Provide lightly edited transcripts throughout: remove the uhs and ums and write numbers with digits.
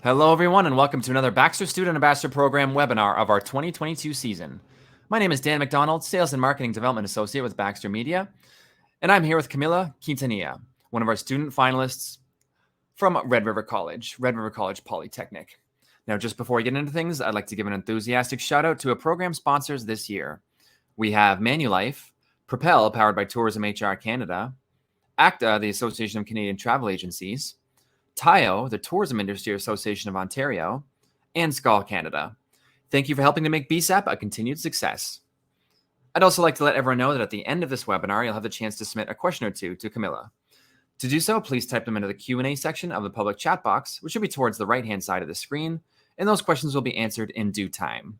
Hello, everyone, and welcome to another Baxter Student Ambassador Program webinar of our 2022 season. My name is Dan McDonald, Sales and Marketing Development Associate with Baxter Media, and I'm here with Camila Quintanilla, one of our student finalists from Red River College Polytechnic. Now, just before we get into things, I'd like to give an enthusiastic shout out to our program sponsors this year. We have Manulife, Propel, powered by Tourism HR Canada, ACTA, the Association of Canadian Travel Agencies, TIO, the Tourism Industry Association of Ontario, and SCAL Canada. Thank you for helping to make BSAP a continued success. I'd also like to let everyone know that at the end of this webinar, you'll have the chance to submit a question or two to Camila. To do so, please type them into the Q&A section of the public chat box, which should be towards the right-hand side of the screen, and those questions will be answered in due time.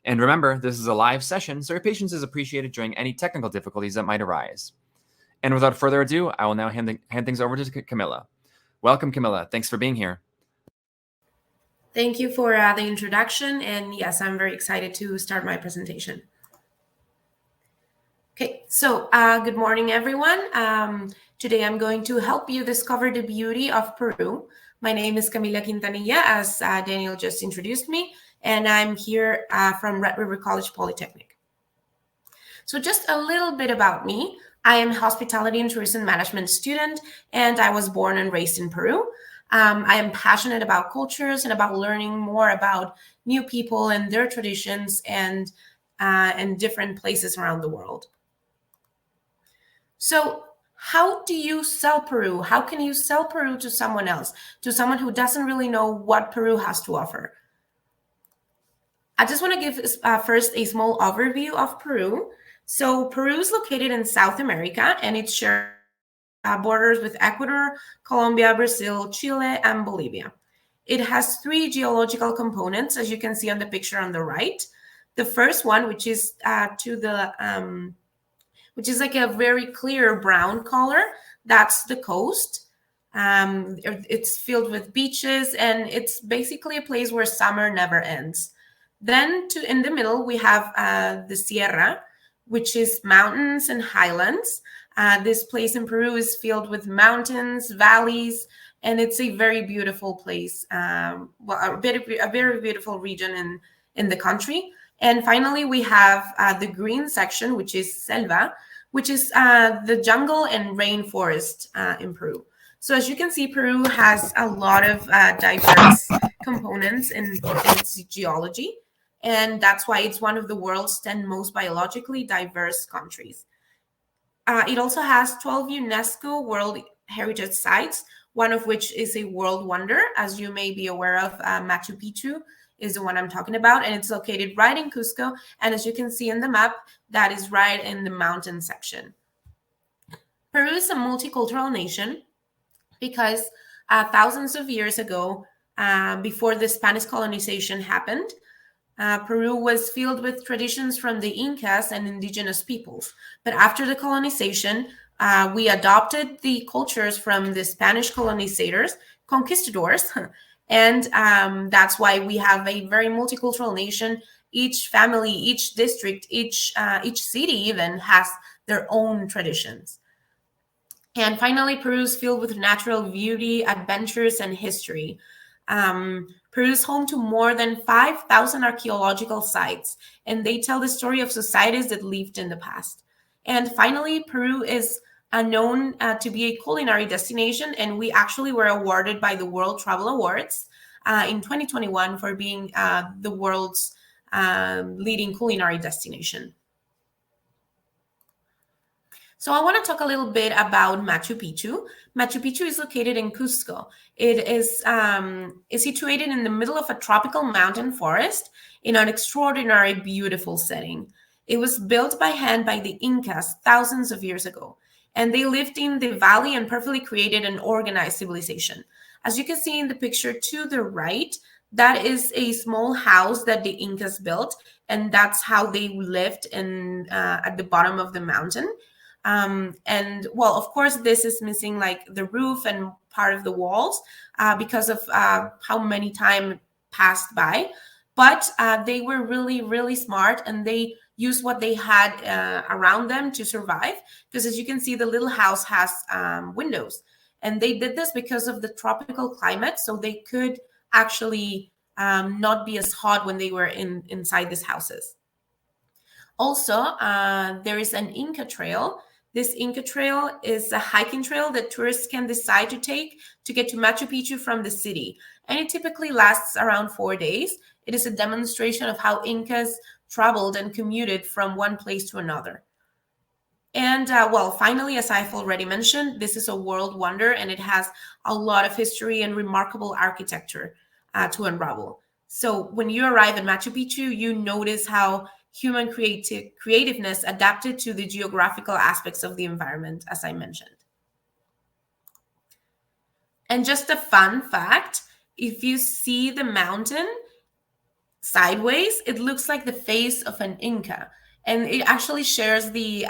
And remember, this is a live session, so your patience is appreciated during any technical difficulties that might arise. And without further ado, I will now hand things over to Camila. Welcome, Camila. Thanks for being here. Thank you for the introduction. And yes, I'm very excited to start my presentation. Okay, so good morning, everyone. Today I'm going to help you discover the beauty of Peru. My name is Camila Quintanilla, as Daniel just introduced me, and I'm here from Red River College Polytechnic. So just a little bit about me. I am a hospitality and tourism management student, and I was born and raised in Peru. I am passionate about cultures and about learning more about new people and their traditions and different places around the world. So how do you sell Peru? How can you sell Peru to someone else, to someone who doesn't really know what Peru has to offer? I just want to give first a small overview of Peru. So Peru is located in South America, and it shares borders with Ecuador, Colombia, Brazil, Chile, and Bolivia. It has three geological components, as you can see on the picture on the right. The first one, which is like a very clear brown color, that's the coast. It's filled with beaches, and it's basically a place where summer never ends. Then in the middle, we have the Sierra, which is mountains and highlands. This place in Peru is filled with mountains, valleys, and it's a very beautiful place. A very beautiful region in the country. And finally, we have the green section, which is selva, which is the jungle and rainforest in Peru. So as you can see, Peru has a lot of diverse components in its geology. And that's why it's one of the world's 10 most biologically diverse countries. It also has 12 UNESCO World Heritage Sites, one of which is a world wonder. As you may be aware of, Machu Picchu is the one I'm talking about, and it's located right in Cusco. And as you can see in the map, that is right in the mountain section. Peru is a multicultural nation because thousands of years ago, before the Spanish colonization happened, Peru was filled with traditions from the Incas and indigenous peoples. But after the colonization, we adopted the cultures from the Spanish conquistadors, and that's why we have a very multicultural nation. Each family, each district, each city even has their own traditions. And finally, Peru is filled with natural beauty, adventures, and history. Peru is home to more than 5,000 archaeological sites, and they tell the story of societies that lived in the past. And finally, Peru is known to be a culinary destination, and we actually were awarded by the World Travel Awards in 2021 for being the world's leading culinary destination. So I want to talk a little bit about Machu Picchu. Machu Picchu is located in Cusco. It is situated in the middle of a tropical mountain forest in an extraordinary, beautiful setting. It was built by hand by the Incas thousands of years ago, and they lived in the valley and perfectly created an organized civilization. As you can see in the picture to the right, that is a small house that the Incas built, and that's how they lived at the bottom of the mountain. And well, of course, this is missing like the roof and part of the walls because of how many time passed by. But they were really, really smart, and they used what they had around them to survive. Because as you can see, the little house has windows, and they did this because of the tropical climate, so they could actually not be as hot when they were inside these houses. Also, there is an Inca trail. This Inca trail is a hiking trail that tourists can decide to take to get to Machu Picchu from the city. And it typically lasts around 4 days. It is a demonstration of how Incas traveled and commuted from one place to another. And well, finally, as I've already mentioned, this is a world wonder and it has a lot of history and remarkable architecture to unravel. So when you arrive in Machu Picchu, you notice how human creativeness adapted to the geographical aspects of the environment, as I mentioned. And just a fun fact, if you see the mountain sideways, it looks like the face of an Inca. And it actually shares the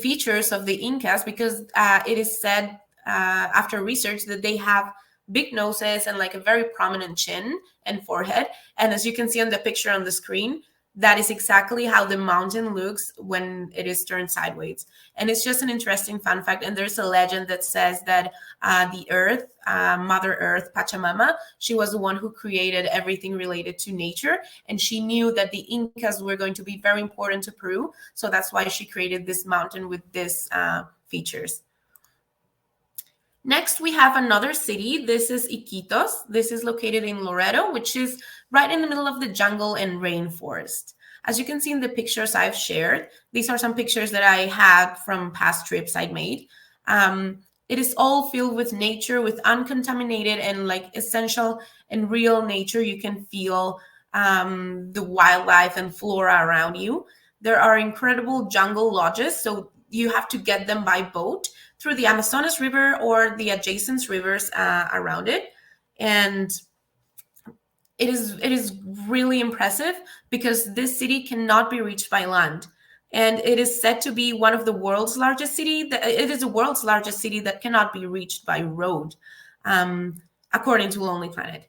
features of the Incas because it is said after research that they have big noses and like a very prominent chin and forehead. And as you can see on the picture on the screen, that is exactly how the mountain looks when it is turned sideways. And it's just an interesting fun fact. And there's a legend that says that the earth, Mother Earth, Pachamama, she was the one who created everything related to nature. And she knew that the Incas were going to be very important to Peru. So that's why she created this mountain with these features. Next, we have another city. This is Iquitos. This is located in Loreto, which is right in the middle of the jungle and rainforest. As you can see in the pictures I've shared, these are some pictures that I had from past trips I'd made. It is all filled with nature, with uncontaminated and like essential and real nature. You can feel the wildlife and flora around you. There are incredible jungle lodges, so you have to get them by boat through the Amazonas River or the adjacent rivers around it. And it is really impressive because this city cannot be reached by land. And it is said to be one of the world's largest city. It is the world's largest city that cannot be reached by road, according to Lonely Planet.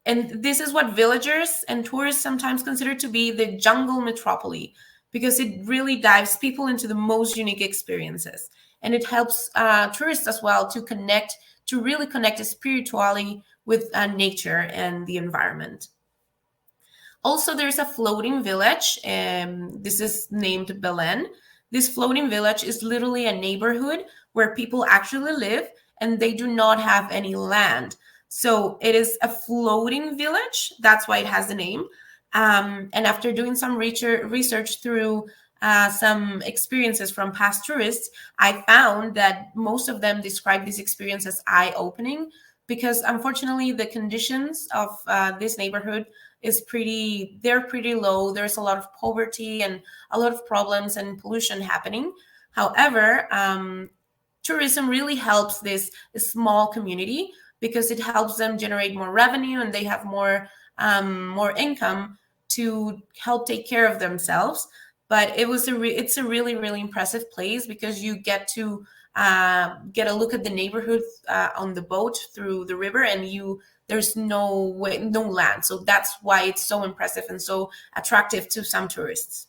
And this is what villagers and tourists sometimes consider to be the jungle metropolis, because it really dives people into the most unique experiences. And it helps tourists as well to really connect spiritually with nature and the environment. Also, there's a floating village. This is named Belen. This floating village is literally a neighborhood where people actually live and they do not have any land. So it is a floating village. That's why it has the name. And after doing some research through some experiences from past tourists, I found that most of them describe this experience as eye-opening because unfortunately the conditions of this neighborhood they're pretty low. There's a lot of poverty and a lot of problems and pollution happening. However, tourism really helps this small community because it helps them generate more revenue and they have more income to help take care of themselves. But it's a really, really impressive place because you get to get a look at the neighborhood on the boat through the river, and there's no land. So that's why it's so impressive and so attractive to some tourists.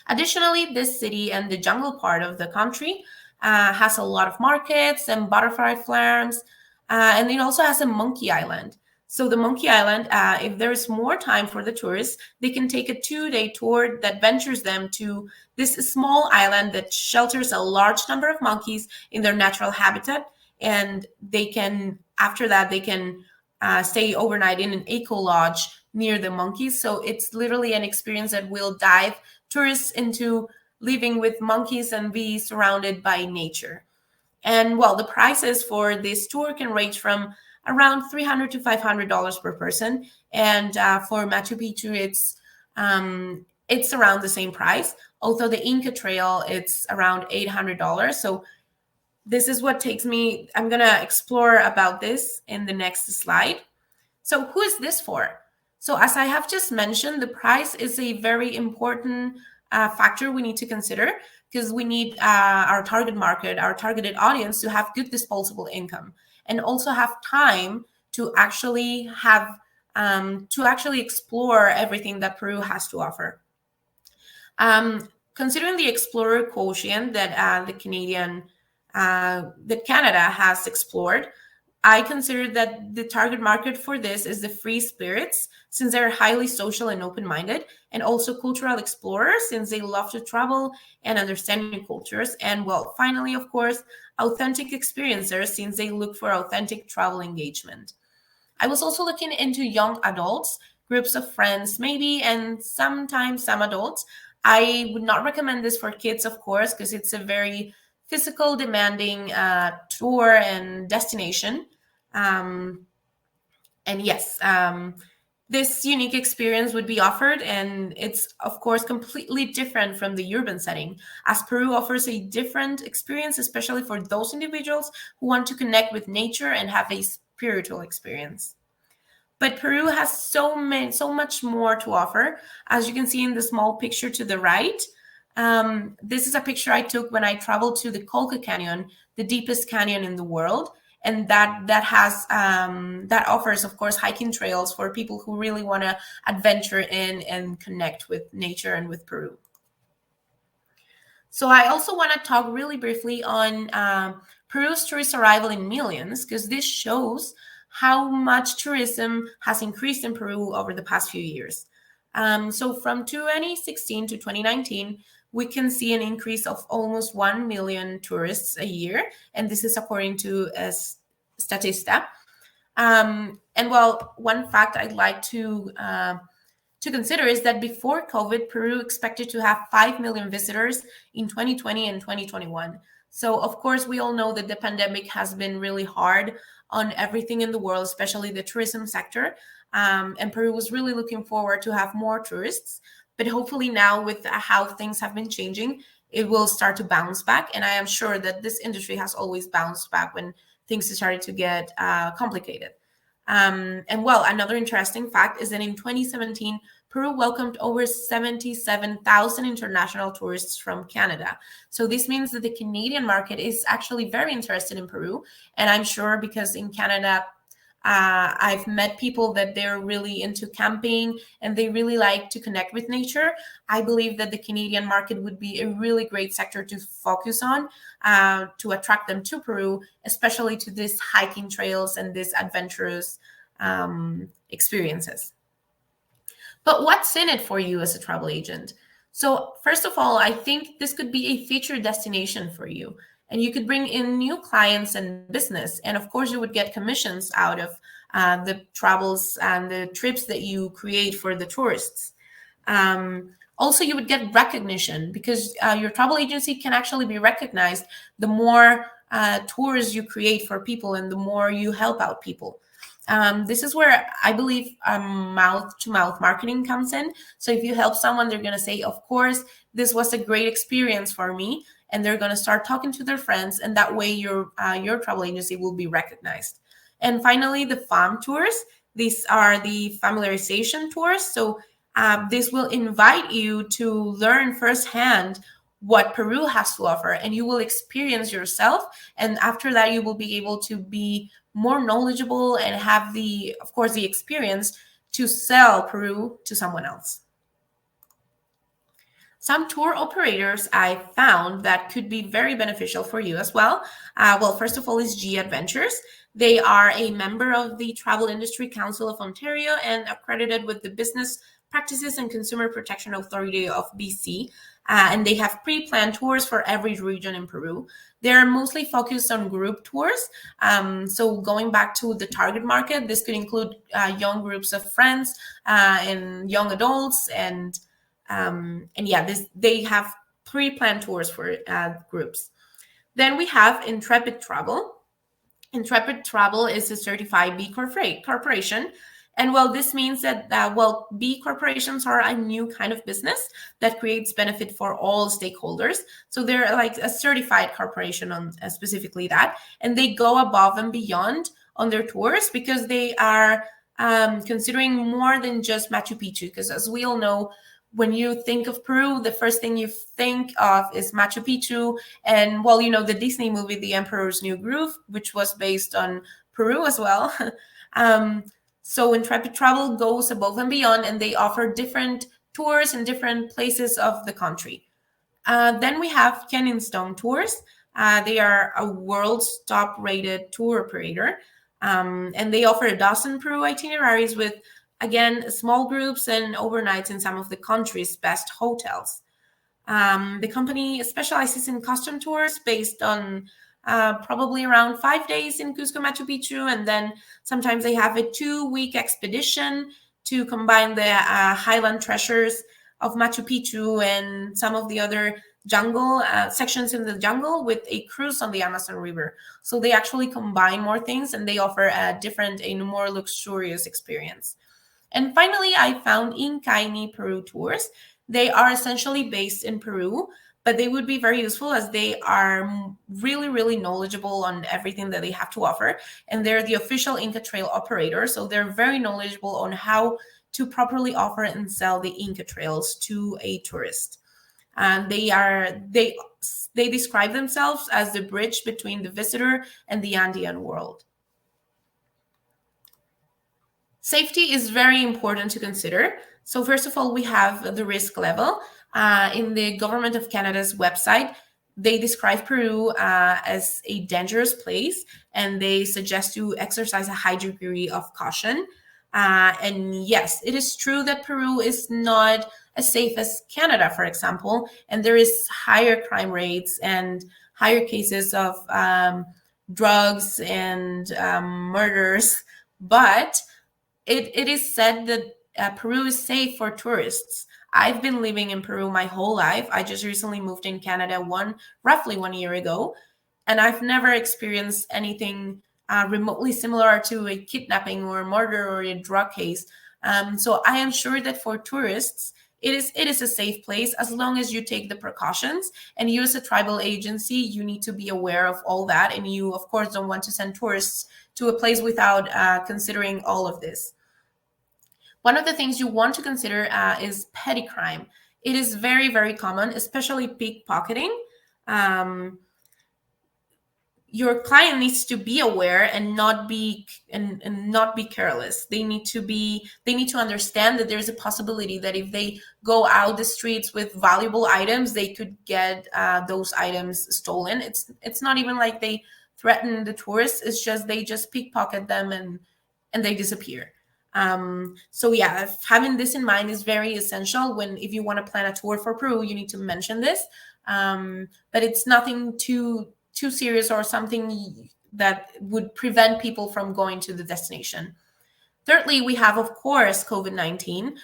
Additionally, this city and the jungle part of the country has a lot of markets and butterfly farms, and it also has a monkey island. So the Monkey Island, if there is more time for the tourists, they can take a 2-day tour that ventures them to this small island that shelters a large number of monkeys in their natural habitat. And after that, they can stay overnight in an eco lodge near the monkeys. So it's literally an experience that will dive tourists into living with monkeys and be surrounded by nature. And well, the prices for this tour can range from around $300 to $500 per person, and for Machu Picchu, it's around the same price. Although the Inca Trail, it's around $800. So this is what takes me. I'm gonna explore about this in the next slide. So who is this for? So as I have just mentioned, the price is a very important factor we need to consider because we need our target market, our targeted audience to have good disposable income and also have time to actually explore everything that Peru has to offer. Considering the explorer quotient that that Canada has explored, I consider that the target market for this is the free spirits, since they're highly social and open-minded, and also cultural explorers, since they love to travel and understand new cultures. And well, finally, of course, authentic experiencers, since they look for authentic travel engagement. I was also looking into young adults, groups of friends, maybe, and sometimes some adults. I would not recommend this for kids, of course, because it's a very physical, demanding tour and destination. Um, and yes, this unique experience would be offered, and it's, of course, completely different from the urban setting, as Peru offers a different experience, especially for those individuals who want to connect with nature and have a spiritual experience. But Peru has so much more to offer, as you can see in the small picture to the right. This is a picture I took when I traveled to the Colca Canyon, the deepest canyon in the world, and that offers, of course, hiking trails for people who really want to adventure in and connect with nature and with Peru. So I also want to talk really briefly on Peru's tourist arrival in millions, because this shows how much tourism has increased in Peru over the past few years. So from 2016 to 2019, we can see an increase of almost 1 million tourists a year. And this is according to Statista. And well, one fact I'd like to consider is that before COVID, Peru expected to have 5 million visitors in 2020 and 2021. So, of course, we all know that the pandemic has been really hard on everything in the world, especially the tourism sector. And Peru was really looking forward to have more tourists. But hopefully now, with how things have been changing, it will start to bounce back. And I am sure that this industry has always bounced back when things started to get complicated. And well, another interesting fact is that in 2017, Peru welcomed over 77,000 international tourists from Canada. So this means that the Canadian market is actually very interested in Peru. And I'm sure because in Canada, I've met people that they're really into camping and they really like to connect with nature. I believe that the Canadian market would be a really great sector to focus on to attract them to Peru, especially to these hiking trails and these adventurous experiences. But what's in it for you as a travel agent? So, first of all, I think this could be a featured destination for you. And you could bring in new clients and business. And of course, you would get commissions out of the travels and the trips that you create for the tourists. Also, you would get recognition because your travel agency can actually be recognized the more tours you create for people and the more you help out people. This is where I believe mouth to mouth marketing comes in. So if you help someone, they're going to say, of course, this was a great experience for me. And they're going to start talking to their friends. And that way your travel agency will be recognized. And finally, the FAM tours. These are the familiarization tours. So this will invite you to learn firsthand what Peru has to offer, and you will experience yourself. And after that, you will be able to be more knowledgeable and have of course, the experience to sell Peru to someone else. Some tour operators I found that could be very beneficial for you as well. Well, first of all is G Adventures. They are a member of the Travel Industry Council of Ontario and accredited with the Business Practices and Consumer Protection Authority of BC. And they have pre-planned tours for every region in Peru. They're mostly focused on group tours. So going back to the target market, this could include young groups of friends and young adults. And yeah, they have pre-planned tours for groups. Then we have Intrepid Travel. Intrepid Travel is a certified B corporation. And well, this means that, B corporations are a new kind of business that creates benefit for all stakeholders. So they're like a certified corporation on specifically that. And they go above and beyond on their tours because they are considering more than just Machu Picchu. Because as we all know, when you think of Peru, the first thing you think of is Machu Picchu. And well, you know, the Disney movie, The Emperor's New Groove, which was based on Peru as well. So Intrepid Travel goes above and beyond, and they offer different tours in different places of the country. Then we have Canyon Stone Tours. They are a world's top-rated tour operator. And they offer a dozen Peru itineraries with, again, small groups and overnights in some of the country's best hotels. The company specializes in custom tours based on probably around 5 days in Cusco, Machu Picchu, and then sometimes they have a 2-week expedition to combine the highland treasures of Machu Picchu and some of the other jungle sections in the jungle with a cruise on the Amazon River. So they actually combine more things and they offer a different and more luxurious experience. And finally, I found Incaini Peru tours. They are essentially based in Peru, but they would be very useful as they are really, really knowledgeable on everything that they have to offer. And they're the official Inca Trail operator. So they're very knowledgeable on how to properly offer and sell the Inca trails to a tourist. And they describe themselves as the bridge between the visitor and the Andean world. Safety is very important to consider. So first of all, we have the risk level. In the Government of Canada's website, they describe Peru as a dangerous place, and they suggest to exercise a high degree of caution. And yes, it is true that Peru is not as safe as Canada, for example, and there is higher crime rates and higher cases of drugs and murders, but it is said that Peru is safe for tourists. I've been living in Peru my whole life. I just recently moved in Canada roughly 1 year ago, and I've never experienced anything remotely similar to a kidnapping or a murder or a drug case. So I am sure that for tourists, it is a safe place as long as you take the precautions. And you as a tribal agency, you need to be aware of all that. And you, of course, don't want to send tourists to a place without considering all of this. One of the things you want to consider is petty crime. It is very, very common, especially pickpocketing. Your client needs to be aware and not be careless. They need to understand that there's a possibility that if they go out the streets with valuable items, they could get those items stolen. It's not even like they threaten the tourists. It's just they just pickpocket them and they disappear. So yeah, having this in mind is very essential. If you want to plan a tour for Peru, you need to mention this. But it's nothing too serious or something that would prevent people from going to the destination. Thirdly, we have, of course, COVID-19.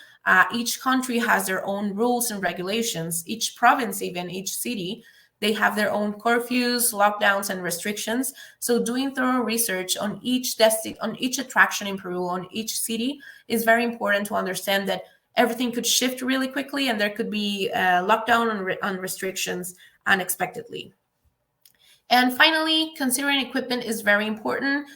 Each country has their own rules and regulations. Each province, even each city, they have their own curfews, lockdowns, and restrictions. So doing thorough research on each attraction in Peru, on each city, is very important to understand that everything could shift really quickly and there could be lockdown on restrictions unexpectedly. And finally, considering equipment is very important.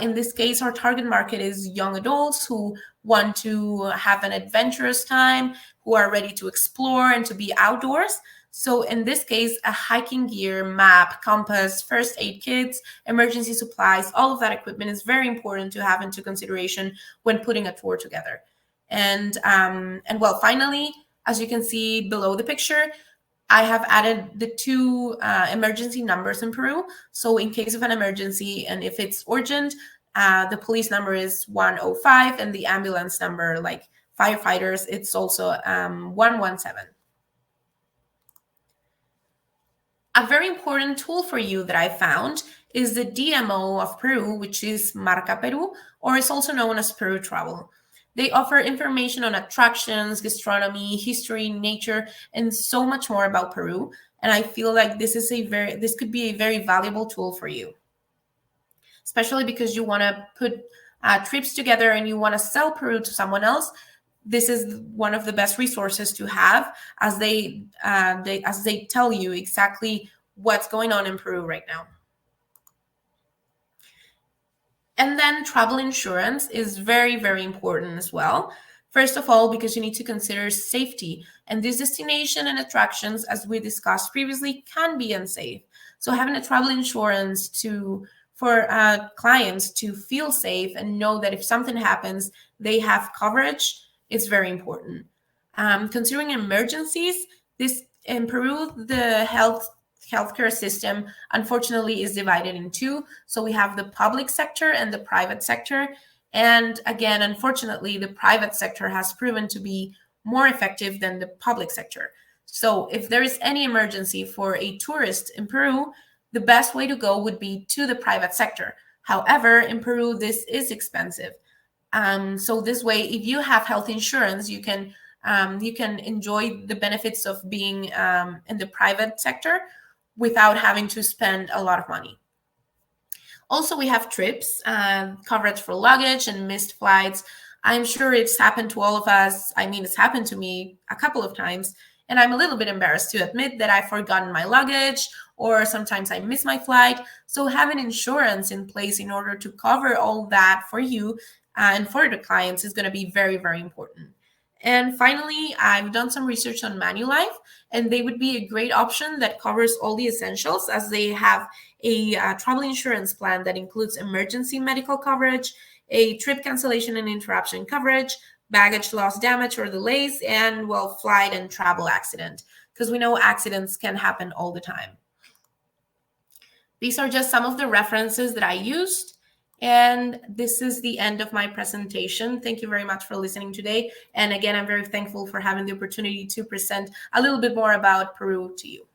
In this case, our target market is young adults who want to have an adventurous time, who are ready to explore and to be outdoors. So in this case, a hiking gear, map, compass, first aid kits, emergency supplies, all of that equipment is very important to have into consideration when putting a tour together. And well, finally, as you can see below the picture, I have added the 2 emergency numbers in Peru. So in case of an emergency and if it's urgent, the police number is 105 and the ambulance number, like firefighters, it's also 117. A very important tool for you that I found is the DMO of Peru, which is Marca Peru, or is also known as Peru Travel. They offer information on attractions, gastronomy, history, nature, and so much more about Peru. And I feel like this could be a very valuable tool for you, especially because you want to put trips together and you want to sell Peru to someone else. This is one of the best resources to have, as they tell you exactly what's going on in Peru right now. And then travel insurance is very, very important as well. First of all, because you need to consider safety. And this destination and attractions, as we discussed previously, can be unsafe. So having a travel insurance for clients to feel safe and know that if something happens, they have coverage is very important. Considering emergencies, in Peru, the health healthcare system, unfortunately, is divided in two. So we have the public sector and the private sector. And again, unfortunately, the private sector has proven to be more effective than the public sector. So if there is any emergency for a tourist in Peru, the best way to go would be to the private sector. However, in Peru, this is expensive. So this way, if you have health insurance, you can enjoy the benefits of being in the private sector without having to spend a lot of money. Also, we have trips, coverage for luggage and missed flights. I'm sure it's happened to all of us. I mean, it's happened to me a couple of times, and I'm a little bit embarrassed to admit that I've forgotten my luggage, or sometimes I miss my flight. So having insurance in place in order to cover all that for you and for the clients is going to be very, very important. And finally, I've done some research on Manulife, and they would be a great option that covers all the essentials, as they have a travel insurance plan that includes emergency medical coverage, a trip cancellation and interruption coverage, baggage loss, damage or delays, and flight and travel accident, because we know accidents can happen all the time. These are just some of the references that I used. And this is the end of my presentation. Thank you very much for listening today. And again, I'm very thankful for having the opportunity to present a little bit more about Peru to you.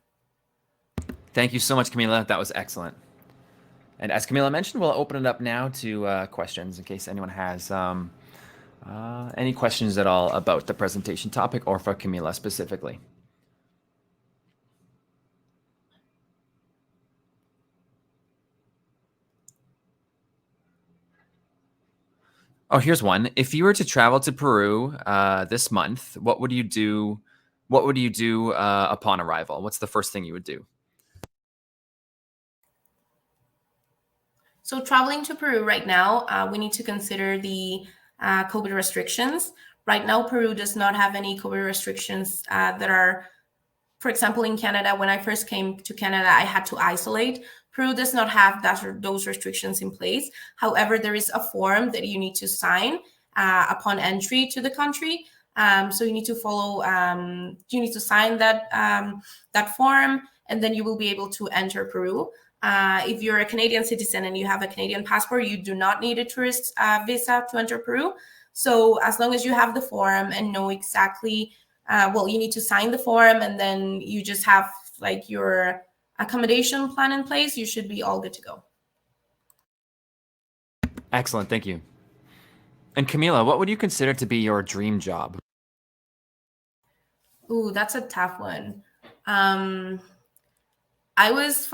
Thank you so much, Camila. That was excellent. And as Camila mentioned, we'll open it up now to questions in case anyone has any questions at all about the presentation topic or for Camila specifically. Oh, here's one. If you were to travel to Peru this month, what would you do? What would you do upon arrival? What's the first thing you would do? So traveling to Peru right now, we need to consider the COVID restrictions. Right now, Peru does not have any COVID restrictions that are, for example, in Canada, when I first came to Canada, I had to isolate. Peru does not have those restrictions in place. However, there is a form that you need to sign upon entry to the country. So you need to follow, you need to sign that form, and then you will be able to enter Peru. If you're a Canadian citizen and you have a Canadian passport, you do not need a tourist visa to enter Peru. So as long as you have the form and know exactly, you need to sign the form, and then you just have like your accommodation plan in place, you should be all good to go. Excellent, thank you. And Camila, what would you consider to be your dream job? Ooh, that's a tough one. For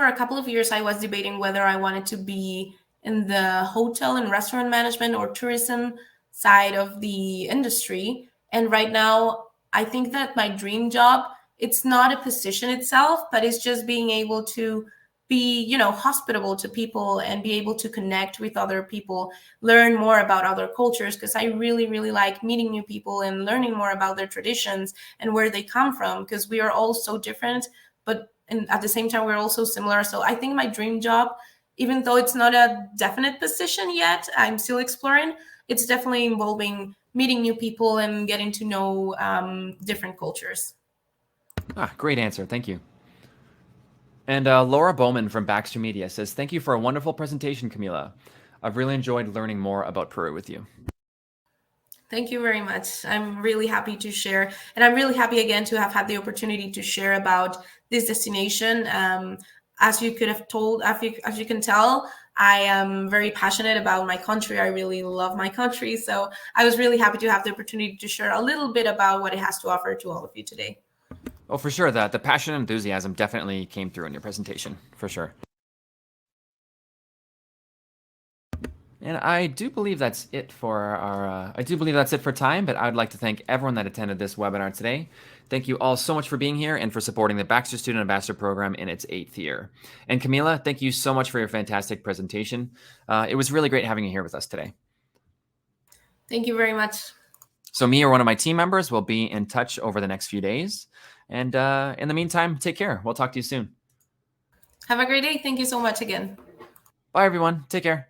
a couple of years, I was debating whether I wanted to be in the hotel and restaurant management or tourism side of the industry. And right now, I think that my dream job, it's not a position itself, but it's just being able to be, hospitable to people and be able to connect with other people, learn more about other cultures, because I really, really like meeting new people and learning more about their traditions and where they come from, because we are all so different, but at the same time, we're also similar. So I think my dream job, even though it's not a definite position yet, I'm still exploring, it's definitely involving meeting new people and getting to know different cultures. Great answer. Thank you. And Laura Bowman from Baxter Media says, thank you for a wonderful presentation, Camila. I've really enjoyed learning more about Peru with you. Thank you very much. I'm really happy to share. And I'm really happy again to have had the opportunity to share about this destination. As you could have told, as you can tell, I am very passionate about my country. I really love my country. So I was really happy to have the opportunity to share a little bit about what it has to offer to all of you today. Oh, for sure. The passion and enthusiasm definitely came through in your presentation, for sure. And I do believe that's it for time, but I would like to thank everyone that attended this webinar today. Thank you all so much for being here and for supporting the Baxter Student Ambassador Program in its 8th year. And Camila, thank you so much for your fantastic presentation. It was really great having you here with us today. Thank you very much. So me or one of my team members will be in touch over the next few days. And in the meantime, take care. We'll talk to you soon. Have a great day. Thank you so much again. Bye, everyone. Take care.